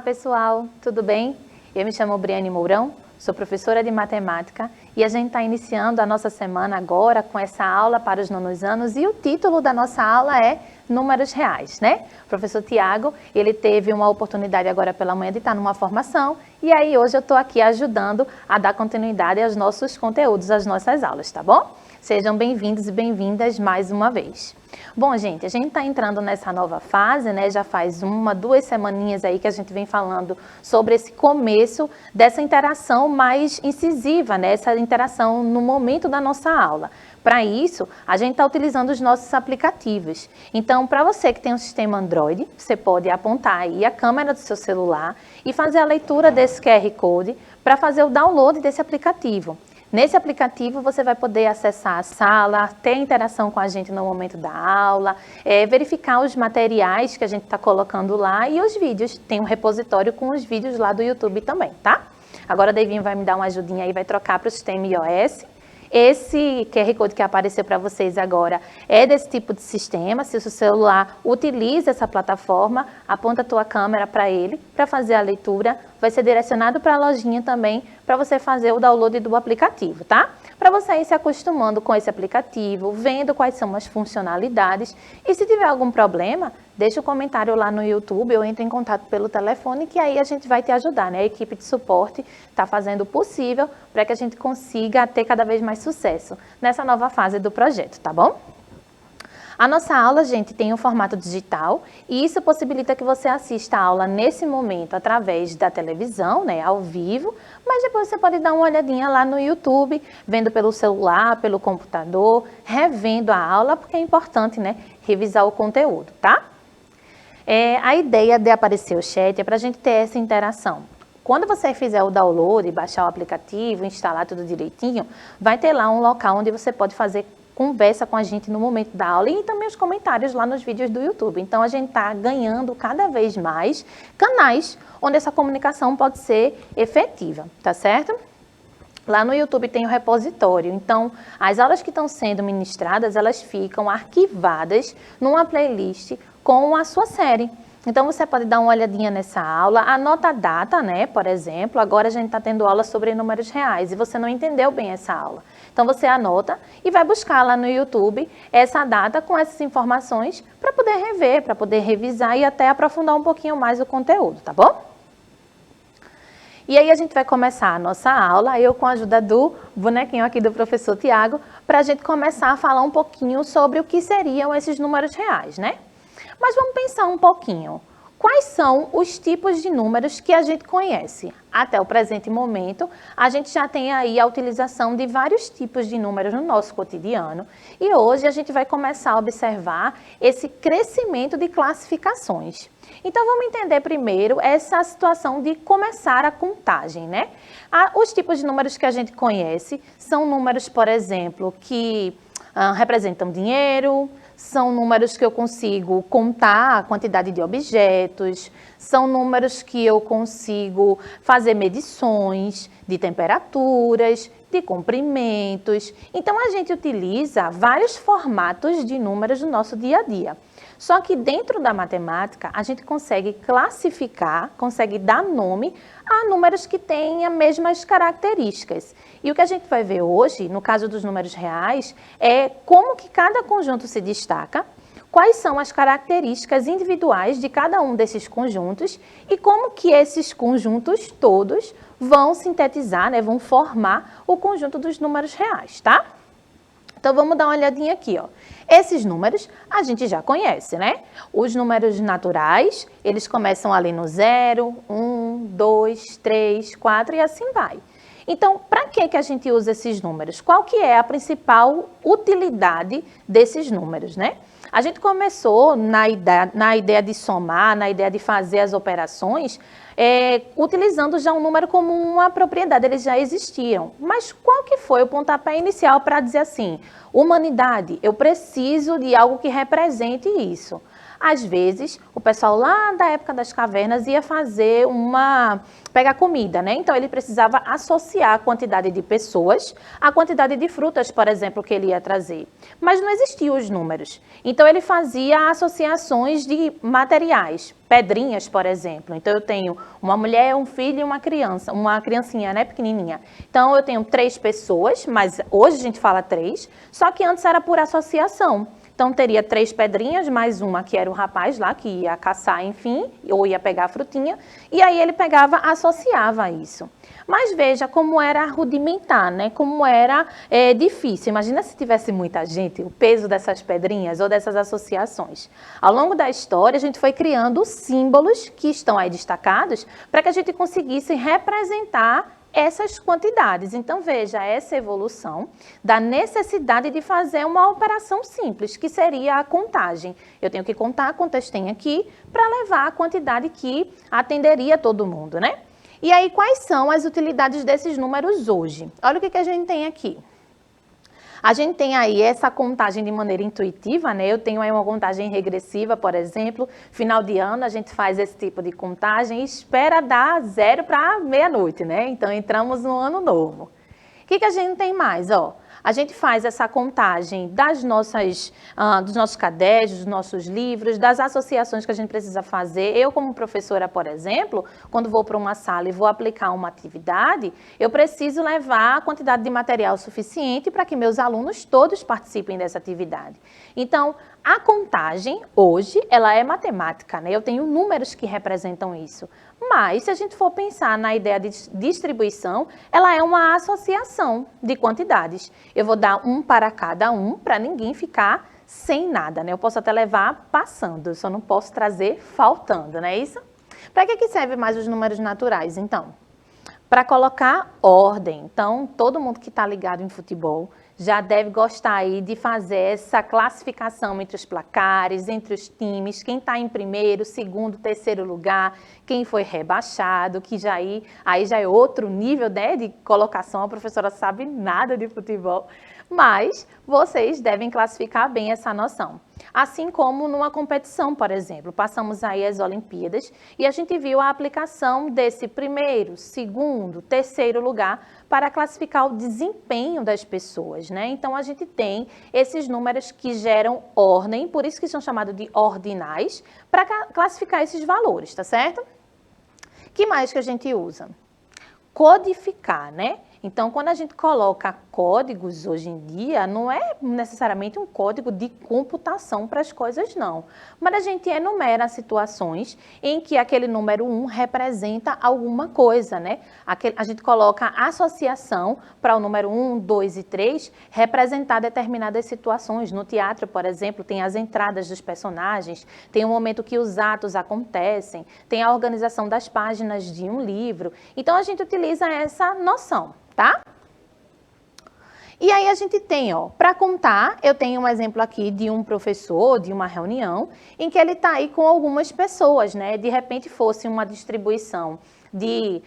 Olá pessoal, tudo bem? Eu me chamo Briane Mourão, sou professora de matemática e a gente está iniciando a nossa semana agora com essa aula para os nonos anos e o título da nossa aula é Números Reais, né? O professor Tiago, ele teve uma oportunidade agora pela manhã de estar numa formação e aí hoje eu estou aqui ajudando a dar continuidade aos nossos conteúdos, às nossas aulas, tá bom? Sejam bem-vindos e bem-vindas mais uma vez. Bom, gente, a gente está entrando nessa nova fase, né? Já faz 2 semaninhas aí que a gente vem falando sobre esse começo dessa interação mais incisiva, né? Essa interação no momento da nossa aula. Para isso, a gente está utilizando os nossos aplicativos. Então, para você que tem um sistema Android, você pode apontar aí a câmera do seu celular e fazer a leitura desse QR Code para fazer o download desse aplicativo. Nesse aplicativo, você vai poder acessar a sala, ter interação com a gente no momento da aula, verificar os materiais que a gente está colocando lá e os vídeos. Tem um repositório com os vídeos lá do YouTube também, tá? Agora o Davinho vai me dar uma ajudinha aí, vai trocar para o sistema iOS. Esse QR Code que apareceu para vocês agora é desse tipo de sistema. Se o seu celular utiliza essa plataforma, aponta a tua câmera para ele, para fazer a leitura. Vai ser direcionado para a lojinha também, para você fazer o download do aplicativo, tá? Para você ir se acostumando com esse aplicativo, vendo quais são as funcionalidades. E se tiver algum problema, deixa um comentário lá no YouTube ou entre em contato pelo telefone, que aí a gente vai te ajudar, né? A equipe de suporte está fazendo o possível para que a gente consiga ter cada vez mais sucesso nessa nova fase do projeto, tá bom? A nossa aula, gente, tem um formato digital e isso possibilita que você assista a aula nesse momento através da televisão, né, ao vivo, mas depois você pode dar uma olhadinha lá no YouTube, vendo pelo celular, pelo computador, revendo a aula, porque é importante, né, revisar o conteúdo, tá? A ideia de aparecer o chat é para a gente ter essa interação. Quando você fizer o download, baixar o aplicativo, instalar tudo direitinho, vai ter lá um local onde você pode fazer conversa com a gente no momento da aula e também os comentários lá nos vídeos do YouTube. Então, a gente está ganhando cada vez mais canais onde essa comunicação pode ser efetiva, tá certo? Lá no YouTube tem o repositório, então as aulas que estão sendo ministradas, elas ficam arquivadas numa playlist com a sua série. Então, você pode dar uma olhadinha nessa aula, anota a data, né? Por exemplo, agora a gente está tendo aula sobre números reais e você não entendeu bem essa aula. Então, você anota e vai buscar lá no YouTube essa data com essas informações para poder rever, para poder revisar e até aprofundar um pouquinho mais o conteúdo, tá bom? E aí a gente vai começar a nossa aula, eu com a ajuda do bonequinho aqui do professor Tiago, para a gente começar a falar um pouquinho sobre o que seriam esses números reais, né? Mas vamos pensar um pouquinho. Quais são os tipos de números que a gente conhece? Até o presente momento, a gente já tem aí a utilização de vários tipos de números no nosso cotidiano. E hoje a gente vai começar a observar esse crescimento de classificações. Então, vamos entender primeiro essa situação de começar a contagem, né? Os tipos de números que a gente conhece são números, por exemplo, que representam dinheiro, são números que eu consigo contar a quantidade de objetos, são números que eu consigo fazer medições de temperaturas, de comprimentos. Então, a gente utiliza vários formatos de números no nosso dia a dia. Só que dentro da matemática, a gente consegue classificar, consegue dar nome a números que têm as mesmas características. E o que a gente vai ver hoje, no caso dos números reais, é como que cada conjunto se destaca, quais são as características individuais de cada um desses conjuntos e como que esses conjuntos todos vão sintetizar, né, vão formar o conjunto dos números reais, tá? Então, vamos dar uma olhadinha aqui, ó. Esses números a gente já conhece, né? Os números naturais, eles começam ali no 0, 1, 2, 3, 4 e assim vai. Então, para que a gente usa esses números? Qual que é a principal utilidade desses números, né? A gente começou na ideia de somar, na ideia de fazer as operações, utilizando já um número como uma propriedade, eles já existiam. Mas qual que foi o pontapé inicial para dizer assim, humanidade, eu preciso de algo que represente isso? Às vezes, o pessoal lá da época das cavernas ia pegar comida, né? Então, ele precisava associar a quantidade de pessoas à quantidade de frutas, por exemplo, que ele ia trazer. Mas não existiam os números. Então, ele fazia associações de materiais, pedrinhas, por exemplo. Então, eu tenho uma mulher, um filho e uma criancinha, né, pequenininha. Então, eu tenho 3 pessoas, mas hoje a gente fala 3, só que antes era por associação. Então, teria 3 pedrinhas, mais uma que era o rapaz lá, que ia caçar, enfim, ou ia pegar a frutinha, e aí ele pegava, associava isso. Mas veja como era rudimentar, né? Como era difícil. Imagina se tivesse muita gente, o peso dessas pedrinhas ou dessas associações. Ao longo da história, a gente foi criando símbolos que estão aí destacados para que a gente conseguisse representar essas quantidades. Então, veja essa evolução da necessidade de fazer uma operação simples, que seria a contagem. Eu tenho que contar quantas tem aqui para levar a quantidade que atenderia todo mundo, né? E aí, quais são as utilidades desses números hoje? Olha o que a gente tem aqui. A gente tem aí essa contagem de maneira intuitiva, né? Eu tenho aí uma contagem regressiva, por exemplo, final de ano a gente faz esse tipo de contagem e espera dar 0 para meia-noite, né? Então entramos no ano novo. O que a gente tem mais, ó? A gente faz essa contagem dos nossos cadernos, dos nossos livros, das associações que a gente precisa fazer. Eu, como professora, por exemplo, quando vou para uma sala e vou aplicar uma atividade, eu preciso levar a quantidade de material suficiente para que meus alunos todos participem dessa atividade. Então, a contagem, hoje, ela é matemática, né? Eu tenho números que representam isso. Mas, se a gente for pensar na ideia de distribuição, ela é uma associação de quantidades. Eu vou dar um para cada um, para ninguém ficar sem nada, né? Eu posso até levar passando, só não posso trazer faltando, não é isso? Para que serve mais os números naturais, então? Para colocar ordem. Então, todo mundo que está ligado em futebol já deve gostar aí de fazer essa classificação entre os placares, entre os times, quem está em primeiro, segundo, terceiro lugar, quem foi rebaixado, que aí já é outro nível, né, de colocação. A professora sabe nada de futebol, mas vocês devem classificar bem essa noção. Assim como numa competição, por exemplo, passamos aí as Olimpíadas e a gente viu a aplicação desse primeiro, segundo, terceiro lugar para classificar o desempenho das pessoas, né? Então, a gente tem esses números que geram ordem, por isso que são chamados de ordinais, para classificar esses valores, tá certo? Que mais que a gente usa? Codificar, né? Então, quando a gente coloca códigos hoje em dia, não é necessariamente um código de computação para as coisas, não. Mas a gente enumera situações em que aquele número 1 representa alguma coisa, né? A gente coloca associação para o número 1, 2 e 3 representar determinadas situações. No teatro, por exemplo, tem as entradas dos personagens, tem o momento que os atos acontecem, tem a organização das páginas de um livro. Então, a gente utiliza essa noção. Tá? E aí a gente tem, ó, para contar, eu tenho um exemplo aqui de um professor, de uma reunião, em que ele está aí com algumas pessoas, né? De repente fosse uma distribuição de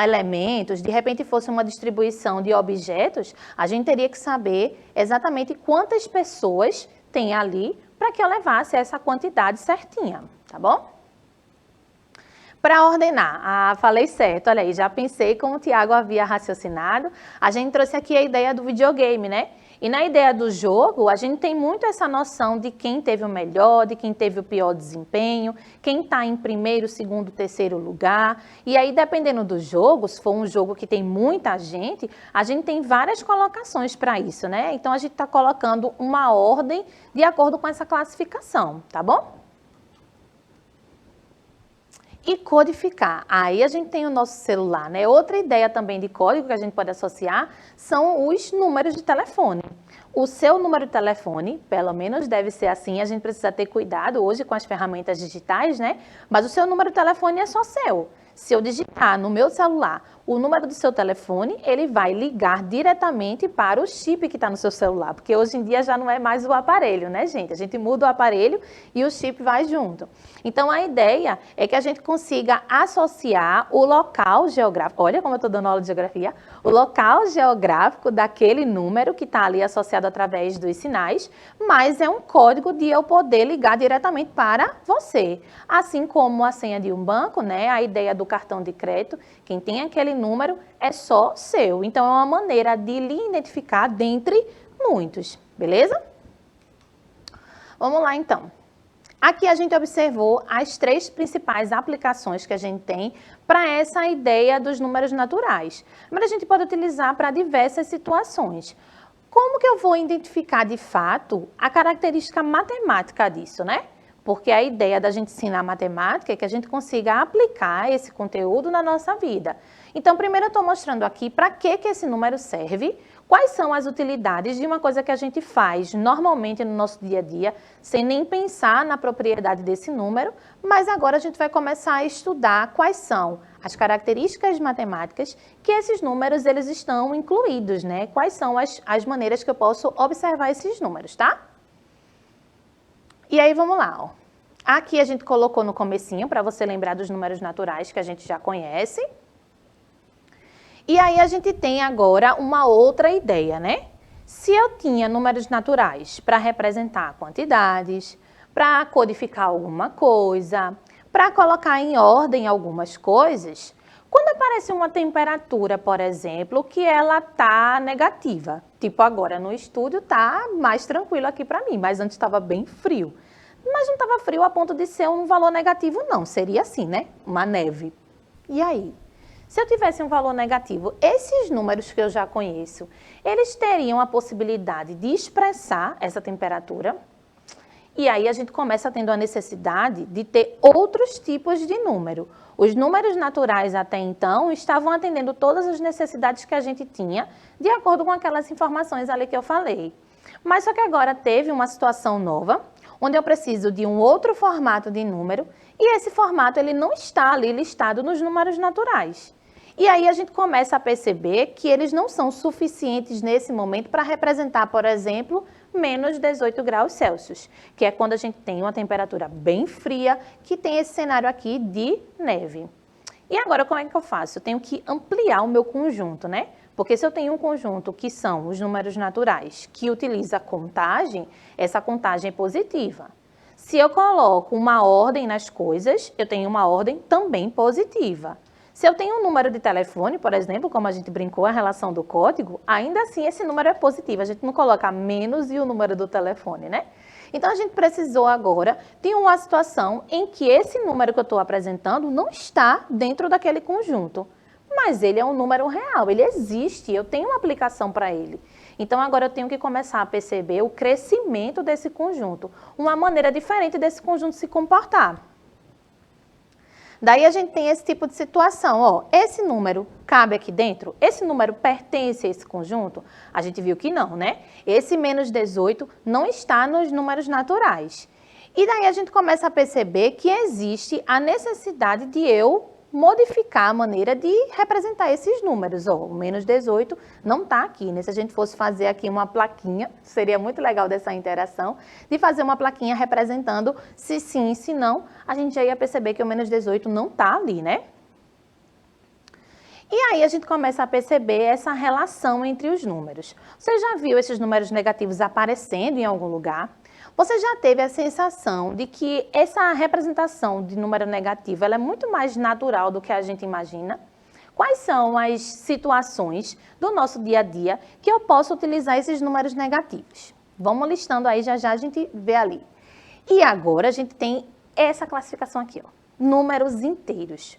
elementos, de repente fosse uma distribuição de objetos, a gente teria que saber exatamente quantas pessoas tem ali para que eu levasse essa quantidade certinha, tá bom? Para ordenar, falei certo, olha aí, já pensei como o Tiago havia raciocinado, a gente trouxe aqui a ideia do videogame, né? E na ideia do jogo, a gente tem muito essa noção de quem teve o melhor, de quem teve o pior desempenho, quem está em primeiro, segundo, terceiro lugar. E aí, dependendo do jogo, se for um jogo que tem muita gente, a gente tem várias colocações para isso, né? Então, a gente está colocando uma ordem de acordo com essa classificação, tá bom? E codificar. Aí a gente tem o nosso celular, né? Outra ideia também de código que a gente pode associar são os números de telefone. O seu número de telefone, pelo menos deve ser assim, a gente precisa ter cuidado hoje com as ferramentas digitais, né? Mas o seu número de telefone é só seu. Se eu digitar no meu celular o número do seu telefone, ele vai ligar diretamente para o chip que está no seu celular, porque hoje em dia já não é mais o aparelho, né, gente? A gente muda o aparelho e o chip vai junto. Então, a ideia é que a gente consiga associar o local geográfico, olha como eu estou dando aula de geografia, o local geográfico daquele número que está ali associado através dos sinais, mas é um código de eu poder ligar diretamente para você. Assim como a senha de um banco, né, a ideia do cartão de crédito, quem tem aquele número é só seu. Então, é uma maneira de lhe identificar dentre muitos, beleza? Vamos lá, então. Aqui a gente observou as 3 principais aplicações que a gente tem para essa ideia dos números naturais. Mas a gente pode utilizar para diversas situações. Como que eu vou identificar de fato a característica matemática disso, né? Porque a ideia da gente ensinar matemática é que a gente consiga aplicar esse conteúdo na nossa vida. Então, primeiro eu estou mostrando aqui para que esse número serve, quais são as utilidades de uma coisa que a gente faz normalmente no nosso dia a dia, sem nem pensar na propriedade desse número, mas agora a gente vai começar a estudar quais são as características matemáticas que esses números eles estão incluídos, né? Quais são as maneiras que eu posso observar esses números, tá? E aí, vamos lá, ó. Aqui a gente colocou no comecinho, para você lembrar dos números naturais que a gente já conhece. E aí a gente tem agora uma outra ideia, né? Se eu tinha números naturais para representar quantidades, para codificar alguma coisa, para colocar em ordem algumas coisas, quando aparece uma temperatura, por exemplo, que ela tá negativa, tipo agora no estúdio tá mais tranquilo aqui para mim, mas antes estava bem frio. Mas não estava frio a ponto de ser um valor negativo, não. Seria assim, né? Uma neve. E aí? Se eu tivesse um valor negativo, esses números que eu já conheço, eles teriam a possibilidade de expressar essa temperatura? E aí a gente começa tendo a necessidade de ter outros tipos de número. Os números naturais até então estavam atendendo todas as necessidades que a gente tinha, de acordo com aquelas informações ali que eu falei. Mas só que agora teve uma situação nova, onde eu preciso de um outro formato de número, e esse formato ele não está ali listado nos números naturais. E aí a gente começa a perceber que eles não são suficientes nesse momento para representar, por exemplo, menos 18 graus Celsius, que é quando a gente tem uma temperatura bem fria, que tem esse cenário aqui de neve. E agora como é que eu faço? Eu tenho que ampliar o meu conjunto, né? Porque se eu tenho um conjunto que são os números naturais, que utiliza contagem, essa contagem é positiva. Se eu coloco uma ordem nas coisas, eu tenho uma ordem também positiva. Se eu tenho um número de telefone, por exemplo, como a gente brincou, a relação do código, ainda assim esse número é positivo. A gente não coloca menos e o número do telefone, né? Então, a gente precisou agora de uma situação em que esse número que eu estou apresentando não está dentro daquele conjunto. Mas ele é um número real, ele existe, eu tenho uma aplicação para ele. Então, agora eu tenho que começar a perceber o crescimento desse conjunto, uma maneira diferente desse conjunto se comportar. Daí a gente tem esse tipo de situação, ó, esse número cabe aqui dentro? Esse número pertence a esse conjunto? A gente viu que não, né? Esse menos 18 não está nos números naturais. E daí a gente começa a perceber que existe a necessidade de eu modificar a maneira de representar esses números. Ó, o menos 18 não está aqui, né? Se a gente fosse fazer aqui uma plaquinha, seria muito legal dessa interação, de fazer uma plaquinha representando se sim, se não, a gente já ia perceber que o menos 18 não está ali, né? E aí a gente começa a perceber essa relação entre os números. Você já viu esses números negativos aparecendo em algum lugar? Você já teve a sensação de que essa representação de número negativo ela é muito mais natural do que a gente imagina? Quais são as situações do nosso dia a dia que eu posso utilizar esses números negativos? Vamos listando aí, já já a gente vê ali. E agora a gente tem essa classificação aqui, ó, números inteiros.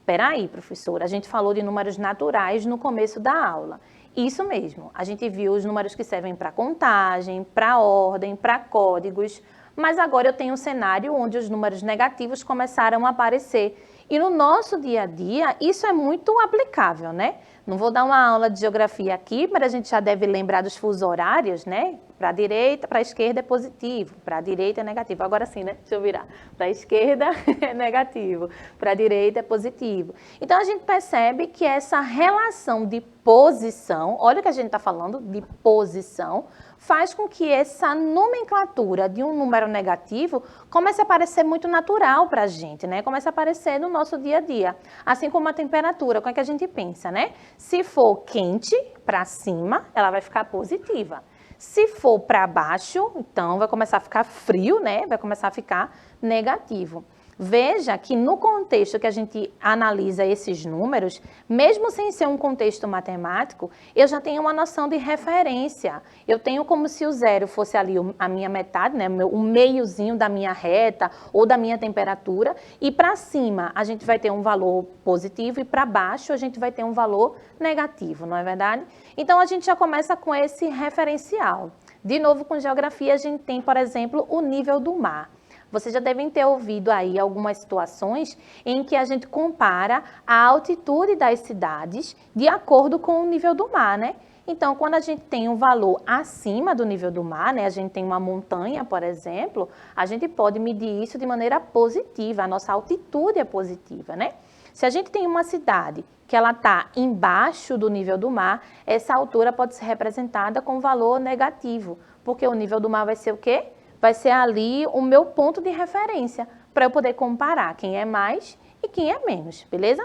Peraí, professora, a gente falou de números naturais no começo da aula. Isso mesmo, a gente viu os números que servem para contagem, para ordem, para códigos, mas agora eu tenho um cenário onde os números negativos começaram a aparecer. E no nosso dia a dia, isso é muito aplicável, né? Não vou dar uma aula de geografia aqui, mas a gente já deve lembrar dos fusos horários, né? Para a direita, para a esquerda é positivo, para a direita é negativo. Agora sim, né? Deixa eu virar. Para a esquerda é negativo, para a direita é positivo. Então, a gente percebe que essa relação de posição, olha o que a gente está falando, de posição, faz com que essa nomenclatura de um número negativo comece a parecer muito natural para a gente, né? Comece a aparecer no nosso dia a dia. Assim como a temperatura, como é que a gente pensa, né? Se for quente, para cima, ela vai ficar positiva. Se for para baixo, então vai começar a ficar frio, né? Vai começar a ficar negativo. Veja que no contexto que a gente analisa esses números, mesmo sem ser um contexto matemático, eu já tenho uma noção de referência. Eu tenho como se o zero fosse ali a minha metade, né? O meiozinho da minha reta ou da minha temperatura. E para cima a gente vai ter um valor positivo e para baixo a gente vai ter um valor negativo, não é verdade? Então a gente já começa com esse referencial. De novo, com geografia a gente tem, por exemplo, o nível do mar. Vocês já devem ter ouvido aí algumas situações em que a gente compara a altitude das cidades de acordo com o nível do mar, né? Então, quando a gente tem um valor acima do nível do mar, né? A gente tem uma montanha, por exemplo, a gente pode medir isso de maneira positiva, a nossa altitude é positiva, né? Se a gente tem uma cidade que ela está embaixo do nível do mar, essa altura pode ser representada com valor negativo, porque o nível do mar vai ser o quê? Vai ser ali o meu ponto de referência para eu poder comparar quem é mais e quem é menos, beleza?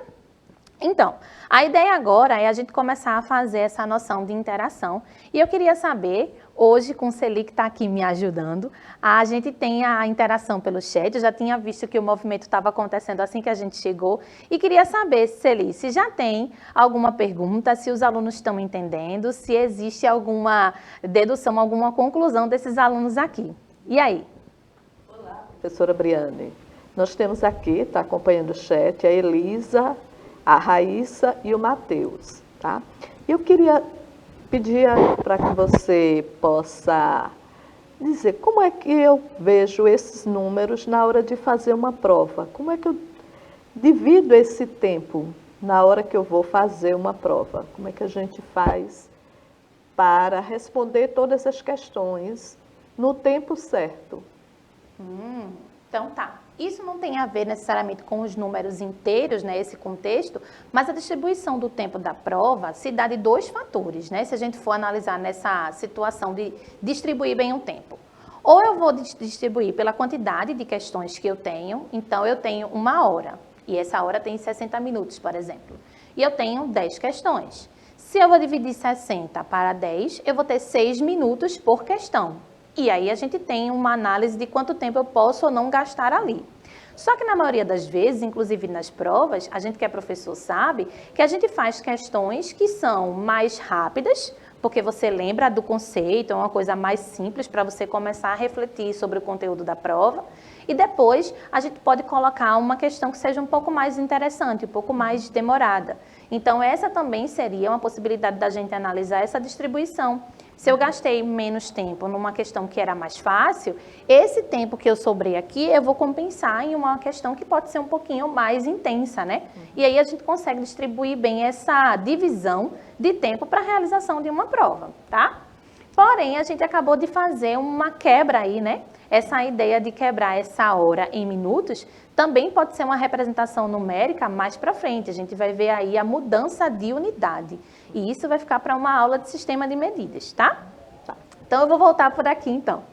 Então, a ideia agora é a gente começar a fazer essa noção de interação. E eu queria saber, hoje com o Celi que está aqui me ajudando, a gente tem a interação pelo chat. Eu já tinha visto que o movimento estava acontecendo assim que a gente chegou. E queria saber, Celi, se já tem alguma pergunta, se os alunos estão entendendo, se existe alguma dedução, alguma conclusão desses alunos aqui. E aí? Olá, professora Briane. Nós temos aqui, está acompanhando o chat, a Elisa, a Raíssa e o Matheus, tá? Eu queria pedir para que você possa dizer como é que eu vejo esses números na hora de fazer uma prova. Como é que eu divido esse tempo na hora que eu vou fazer uma prova? Como é que a gente faz para responder todas essas questões no tempo certo? Então tá. Isso não tem a ver necessariamente com os números inteiros, né, esse contexto, mas a distribuição do tempo da prova se dá de dois fatores, né, se a gente for analisar nessa situação de distribuir bem o tempo. Ou eu vou distribuir pela quantidade de questões que eu tenho, então eu tenho 1 hora, e essa hora tem 60 minutos, por exemplo, e eu tenho 10 questões. Se eu vou dividir 60 para 10, eu vou ter 6 minutos por questão. E aí a gente tem uma análise de quanto tempo eu posso ou não gastar ali. Só que na maioria das vezes, inclusive nas provas, a gente que é professor sabe que a gente faz questões que são mais rápidas, porque você lembra do conceito, é uma coisa mais simples para você começar a refletir sobre o conteúdo da prova. E depois a gente pode colocar uma questão que seja um pouco mais interessante, um pouco mais demorada. Então essa também seria uma possibilidade da gente analisar essa distribuição. Se eu gastei menos tempo numa questão que era mais fácil, esse tempo que eu sobrei aqui, eu vou compensar em uma questão que pode ser um pouquinho mais intensa, né? E aí a gente consegue distribuir bem essa divisão de tempo para a realização de uma prova, tá? Porém, a gente acabou de fazer uma quebra aí, né? Essa ideia de quebrar essa hora em minutos também pode ser uma representação numérica mais para frente. A gente vai ver aí a mudança de unidade. E isso vai ficar para uma aula de sistema de medidas, tá? Então, eu vou voltar por aqui, então.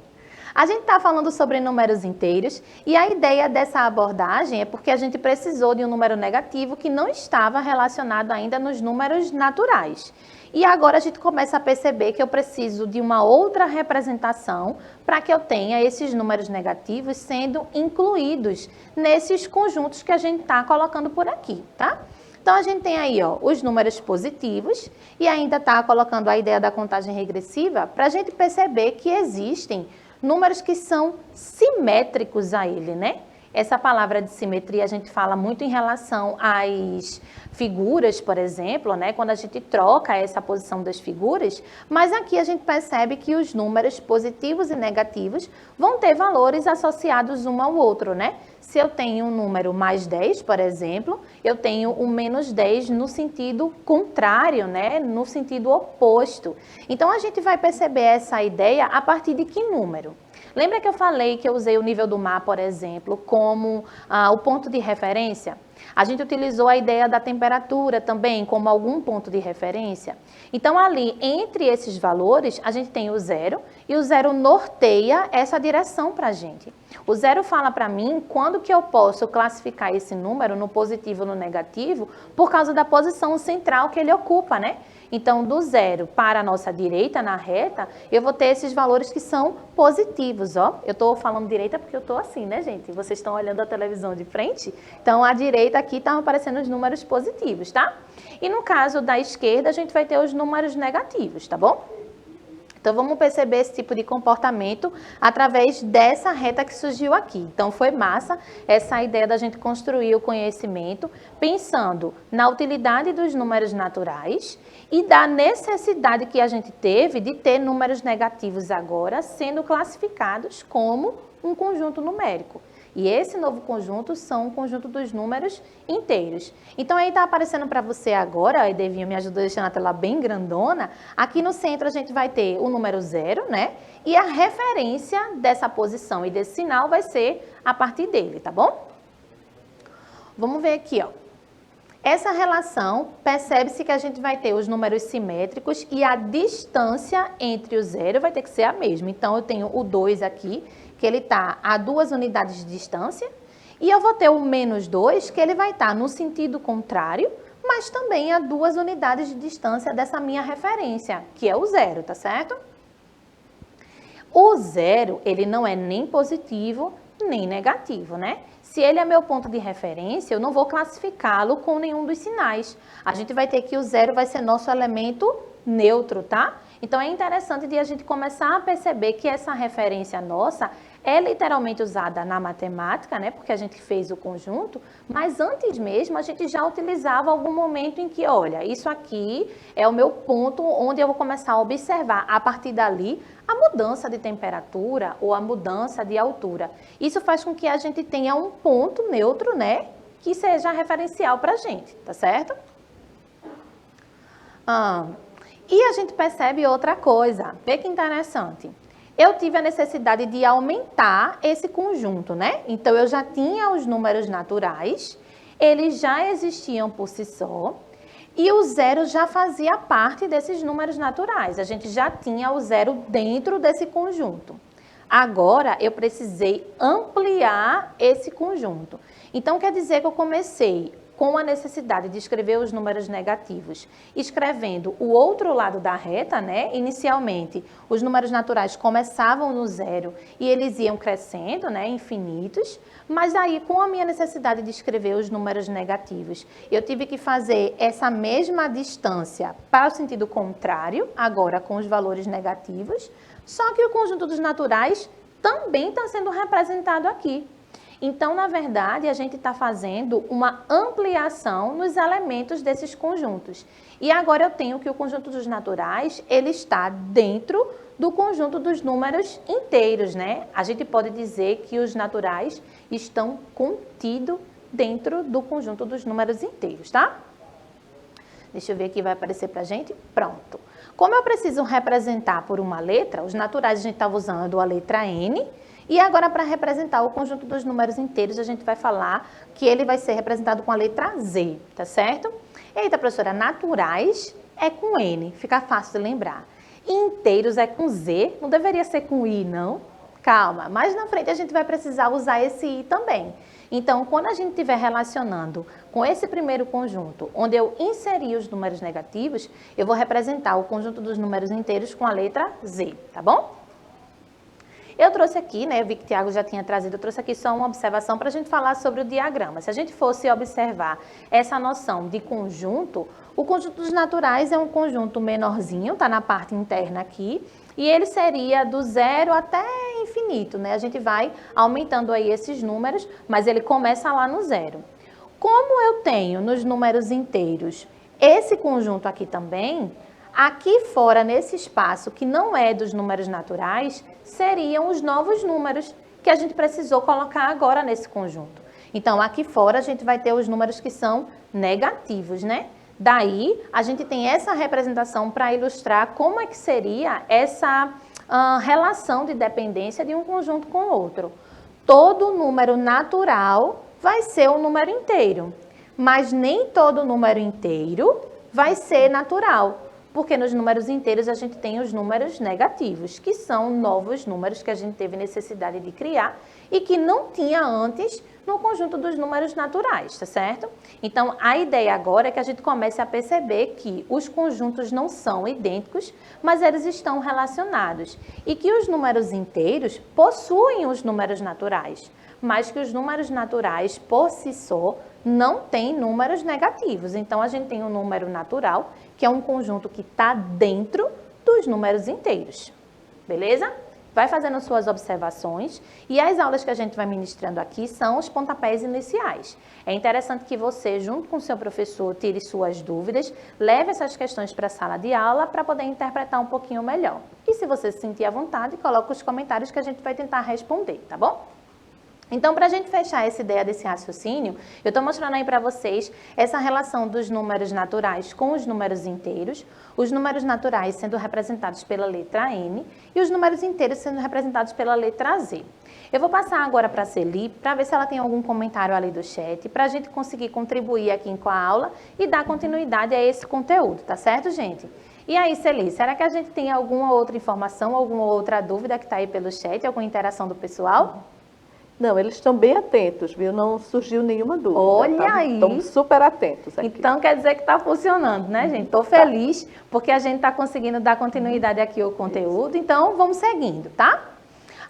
A gente está falando sobre números inteiros e a ideia dessa abordagem é porque a gente precisou de um número negativo que não estava relacionado ainda nos números naturais. E agora a gente começa a perceber que eu preciso de uma outra representação para que eu tenha esses números negativos sendo incluídos nesses conjuntos que a gente está colocando por aqui, tá? Então, a gente tem aí ó, os números positivos e ainda está colocando a ideia da contagem regressiva para a gente perceber que existem números que são simétricos a ele, né? Essa palavra de simetria a gente fala muito em relação às figuras, por exemplo, né? Quando a gente troca essa posição das figuras, mas aqui a gente percebe que os números positivos e negativos vão ter valores associados um ao outro, né? Se eu tenho um número mais 10, por exemplo, eu tenho o menos 10 no sentido contrário, né? No sentido oposto. Então, a gente vai perceber essa ideia a partir de que número? Lembra que eu falei que eu usei o nível do mar, por exemplo, como o ponto de referência? A gente utilizou a ideia da temperatura também como algum ponto de referência. Então, ali, entre esses valores, a gente tem o zero, e o zero norteia essa direção para a gente. O zero fala para mim quando que eu posso classificar esse número no positivo ou no negativo, por causa da posição central que ele ocupa, né? Então, do zero para a nossa direita, na reta, eu vou ter esses valores que são positivos, ó. Eu estou falando direita porque eu estou assim, né, gente? Vocês estão olhando a televisão de frente? Então, a direita aqui estão aparecendo os números positivos, tá? E no caso da esquerda, a gente vai ter os números negativos, tá bom? Então, vamos perceber esse tipo de comportamento através dessa reta que surgiu aqui. Então, foi massa essa ideia da gente construir o conhecimento pensando na utilidade dos números naturais e da necessidade que a gente teve de ter números negativos agora sendo classificados como um conjunto numérico. E esse novo conjunto são o conjunto dos números inteiros. Então, aí está aparecendo para você agora, a Edevinha me ajudou a deixar na tela bem grandona. Aqui no centro a gente vai ter o número 0, né? E a referência dessa posição e desse sinal vai ser a partir dele, tá bom? Vamos ver aqui, ó. Essa relação, percebe-se que a gente vai ter os números simétricos e a distância entre o 0 vai ter que ser a mesma. Então, eu tenho o 2 aqui, que ele está a 2 unidades de distância, e eu vou ter o menos 2, que ele vai estar no sentido contrário, mas também a 2 unidades de distância dessa minha referência, que é o 0, tá certo? O 0, ele não é nem positivo, nem negativo, né? Se ele é meu ponto de referência, eu não vou classificá-lo com nenhum dos sinais. A gente vai ter que o 0 vai ser nosso elemento neutro, tá? Então, é interessante de a gente começar a perceber que essa referência nossa é literalmente usada na matemática, né? Porque a gente fez o conjunto, mas antes mesmo a gente já utilizava algum momento em que, olha, isso aqui é o meu ponto onde eu vou começar a observar, a partir dali, a mudança de temperatura ou a mudança de altura. Isso faz com que a gente tenha um ponto neutro, né? Que seja referencial para a gente, tá certo? E a gente percebe outra coisa, vê que interessante. Eu tive a necessidade de aumentar esse conjunto, né? Então, eu já tinha os números naturais, eles já existiam por si só, e o 0 já fazia parte desses números naturais. A gente já tinha o 0 dentro desse conjunto. Agora, eu precisei ampliar esse conjunto. Então, quer dizer que eu comecei com a necessidade de escrever os números negativos, escrevendo o outro lado da reta, né? Inicialmente, os números naturais começavam no 0 e eles iam crescendo, né? Infinitos, mas aí, com a minha necessidade de escrever os números negativos, eu tive que fazer essa mesma distância para o sentido contrário, agora com os valores negativos, só que o conjunto dos naturais também está sendo representado aqui. Então, na verdade, a gente está fazendo uma ampliação nos elementos desses conjuntos. E agora eu tenho que o conjunto dos naturais, ele está dentro do conjunto dos números inteiros, né? A gente pode dizer que os naturais estão contidos dentro do conjunto dos números inteiros, tá? Deixa eu ver aqui, vai aparecer pra gente. Pronto. Como eu preciso representar por uma letra, os naturais a gente estava usando a letra N, e agora, para representar o conjunto dos números inteiros, a gente vai falar que ele vai ser representado com a letra Z, tá certo? Eita, professora, naturais é com N, fica fácil de lembrar. Inteiros é com Z, não deveria ser com I, não? Calma, mais na frente a gente vai precisar usar esse I também. Então, quando a gente estiver relacionando com esse primeiro conjunto, onde eu inseri os números negativos, eu vou representar o conjunto dos números inteiros com a letra Z, tá bom? Eu trouxe aqui, né, eu vi que o Tiago já tinha trazido, eu trouxe aqui só uma observação para a gente falar sobre o diagrama. Se a gente fosse observar essa noção de conjunto, o conjunto dos naturais é um conjunto menorzinho, tá na parte interna aqui, e ele seria do 0 até infinito, né? A gente vai aumentando aí esses números, mas ele começa lá no zero. Como eu tenho nos números inteiros esse conjunto aqui também, aqui fora, nesse espaço que não é dos números naturais, seriam os novos números que a gente precisou colocar agora nesse conjunto. Então, aqui fora a gente vai ter os números que são negativos, né? Daí, a gente tem essa representação para ilustrar como é que seria essa relação de dependência de um conjunto com o outro. Todo número natural vai ser um número inteiro, mas nem todo número inteiro vai ser natural, porque nos números inteiros a gente tem os números negativos, que são novos números que a gente teve necessidade de criar e que não tinha antes no conjunto dos números naturais, tá certo? Então, a ideia agora é que a gente comece a perceber que os conjuntos não são idênticos, mas eles estão relacionados e que os números inteiros possuem os números naturais, mas que os números naturais, por si só, não têm números negativos. Então, a gente tem um número natural, que é um conjunto que está dentro dos números inteiros. Beleza? Vai fazendo suas observações e as aulas que a gente vai ministrando aqui são os pontapés iniciais. É interessante que você, junto com o seu professor, tire suas dúvidas, leve essas questões para a sala de aula para poder interpretar um pouquinho melhor. E se você se sentir à vontade, coloque os comentários que a gente vai tentar responder, tá bom? Então, para a gente fechar essa ideia desse raciocínio, eu estou mostrando aí para vocês essa relação dos números naturais com os números inteiros, os números naturais sendo representados pela letra N e os números inteiros sendo representados pela letra Z. Eu vou passar agora para a Celi para ver se ela tem algum comentário ali do chat, para a gente conseguir contribuir aqui com a aula e dar continuidade a esse conteúdo, tá certo, gente? E aí, Celi, será que a gente tem alguma outra informação, alguma outra dúvida que está aí pelo chat, alguma interação do pessoal? Não, eles estão bem atentos, viu? Não surgiu nenhuma dúvida. Olha aí! Estão super atentos aqui. Então, quer dizer que está funcionando, né, gente? Estou feliz porque a gente está conseguindo dar continuidade aqui ao conteúdo. Então, vamos seguindo, tá?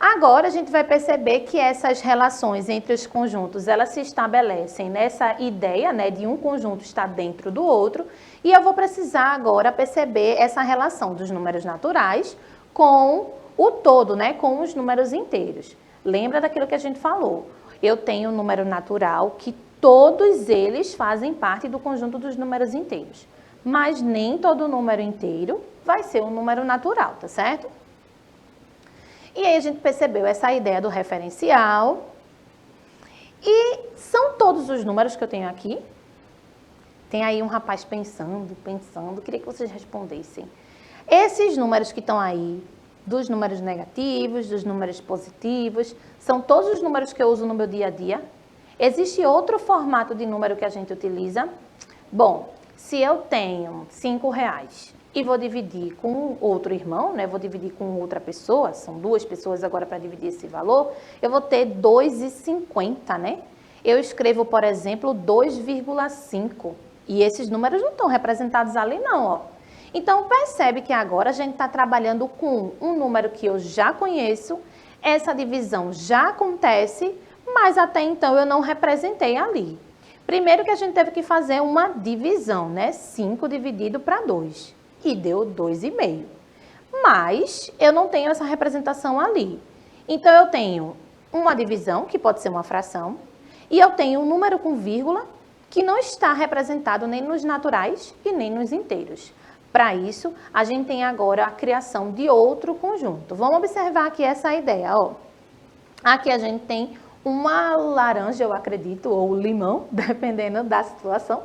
Agora, a gente vai perceber que essas relações entre os conjuntos, elas se estabelecem nessa ideia, né, de um conjunto estar dentro do outro. E eu vou precisar agora perceber essa relação dos números naturais com o todo, né, com os números inteiros. Lembra daquilo que a gente falou. Eu tenho um número natural que todos eles fazem parte do conjunto dos números inteiros. Mas nem todo número inteiro vai ser um número natural, tá certo? E aí a gente percebeu essa ideia do referencial. E são todos os números que eu tenho aqui? Tem aí um rapaz pensando, queria que vocês respondessem. Esses números que estão aí, dos números negativos, dos números positivos, são todos os números que eu uso no meu dia a dia? Existe outro formato de número que a gente utiliza? Bom, se eu tenho R$5 e vou dividir com outro irmão, né? Vou dividir com outra pessoa, são duas pessoas agora para dividir esse valor, eu vou ter R$2,50, né? Eu escrevo, por exemplo, 2,5 e esses números não estão representados ali não, ó. Então, percebe que agora a gente está trabalhando com um número que eu já conheço, essa divisão já acontece, mas até então eu não representei ali. Primeiro que a gente teve que fazer uma divisão, né? 5 dividido para 2, e deu 2,5. Mas eu não tenho essa representação ali. Então, eu tenho uma divisão, que pode ser uma fração, e eu tenho um número com vírgula, que não está representado nem nos naturais e nem nos inteiros. Para isso, a gente tem agora a criação de outro conjunto. Vamos observar aqui essa ideia, ó. Aqui a gente tem uma laranja, eu acredito, ou limão, dependendo da situação.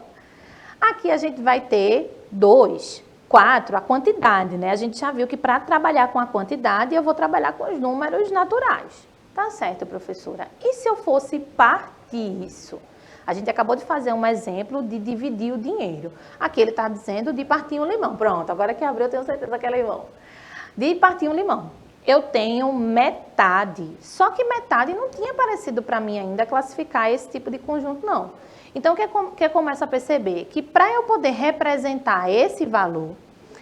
Aqui a gente vai ter 2, 4, a quantidade, né? A gente já viu que para trabalhar com a quantidade, eu vou trabalhar com os números naturais. Tá certo, professora? E se eu fosse partir isso? A gente acabou de fazer um exemplo de dividir o dinheiro. Aqui ele está dizendo de partir um limão. Pronto, agora que abriu eu tenho certeza que é limão. De partir um limão. Eu tenho metade. Só que metade não tinha aparecido para mim ainda classificar esse tipo de conjunto, não. Então, o que eu começo a perceber? Que para eu poder representar esse valor,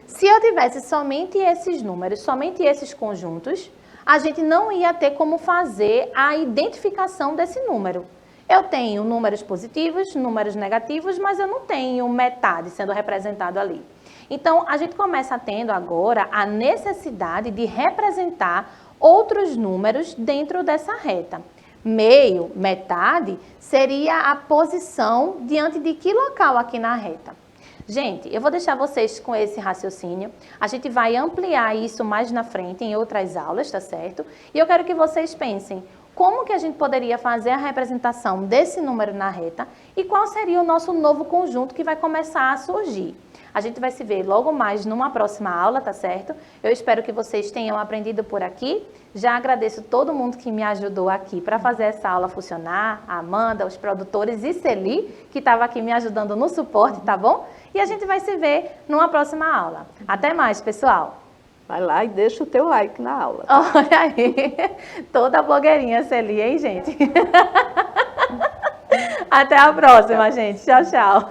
se eu tivesse somente esses números, somente esses conjuntos, a gente não ia ter como fazer a identificação desse número. Eu tenho números positivos, números negativos, mas eu não tenho metade sendo representado ali. Então, a gente começa tendo agora a necessidade de representar outros números dentro dessa reta. Meio, metade, seria a posição diante de que local aqui na reta. Gente, eu vou deixar vocês com esse raciocínio. A gente vai ampliar isso mais na frente em outras aulas, tá certo? E eu quero que vocês pensem como que a gente poderia fazer a representação desse número na reta e qual seria o nosso novo conjunto que vai começar a surgir. A gente vai se ver logo mais numa próxima aula, tá certo? Eu espero que vocês tenham aprendido por aqui. Já agradeço todo mundo que me ajudou aqui para fazer essa aula funcionar, a Amanda, os produtores e Celi, que estava aqui me ajudando no suporte, tá bom? E a gente vai se ver numa próxima aula. Até mais, pessoal! Vai lá e deixa o teu like na aula. Tá? Olha aí, toda blogueirinha Celi, hein, gente? Até a próxima, gente. Tchau, tchau.